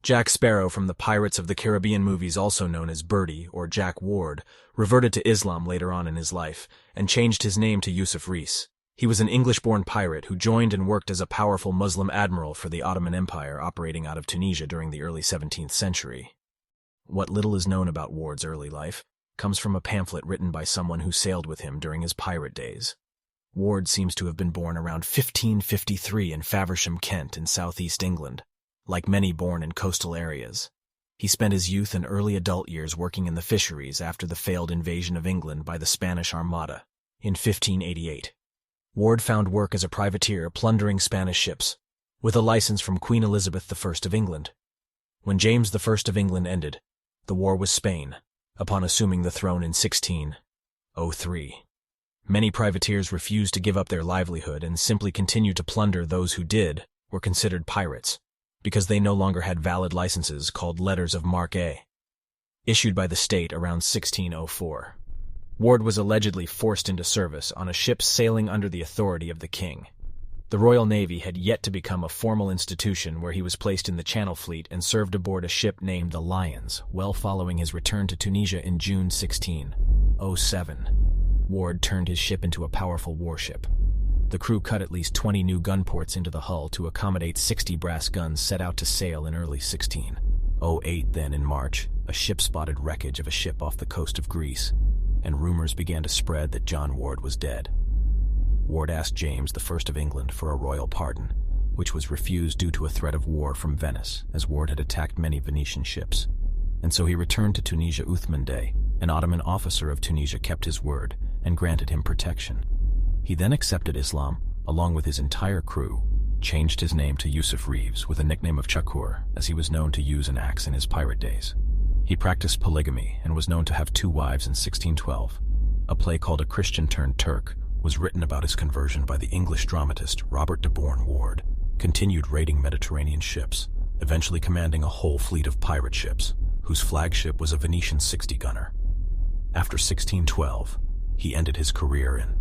Jack Sparrow from the Pirates of the Caribbean movies, also known as Birdie or Jack Ward, reverted to Islam later on in his life and changed his name to Yusuf Rees. He was an English-born pirate who joined and worked as a powerful Muslim admiral for the Ottoman Empire operating out of Tunisia during the early 17th century. What little is known about Ward's early life comes from a pamphlet written by someone who sailed with him during his pirate days. Ward seems to have been born around 1553 in Faversham, Kent, in southeast England. Like many born in coastal areas, he spent his youth and early adult years working in the fisheries after the failed invasion of England by the Spanish Armada in 1588. Ward found work as a privateer plundering Spanish ships, with a license from Queen Elizabeth I of England. When James I of England ended the war with Spain, upon assuming the throne in 1603, many privateers refused to give up their livelihood and simply continued to plunder. Those who did were considered pirates, because they no longer had valid licenses called Letters of Marque, issued by the state around 1604. Ward was allegedly forced into service on a ship sailing under the authority of the king. The Royal Navy had yet to become a formal institution where he was placed in the Channel Fleet and served aboard a ship named the Lions, well following his return to Tunisia in June 1607. Ward turned his ship into a powerful warship. The crew cut at least 20 new gun ports into the hull to accommodate 60 brass guns set out to sail in early 1608. Then, in March, a ship spotted wreckage of a ship off the coast of Greece, and rumors began to spread that John Ward was dead. Ward asked James I of England for a royal pardon, which was refused due to a threat of war from Venice, as Ward had attacked many Venetian ships. And so he returned to Tunisia. Uthman Dey, an Ottoman officer of Tunisia, kept his word and granted him protection. He then accepted Islam, along with his entire crew, changed his name to Yusuf Reeves with a nickname of Chakur, as he was known to use an axe in his pirate days. He practiced polygamy and was known to have 2 wives in 1612. A play called A Christian Turned Turk was written about his conversion by the English dramatist Robert de Bourne. Ward continued raiding Mediterranean ships, eventually commanding a whole fleet of pirate ships, whose flagship was a Venetian 60-gunner. After 1612, he ended his career in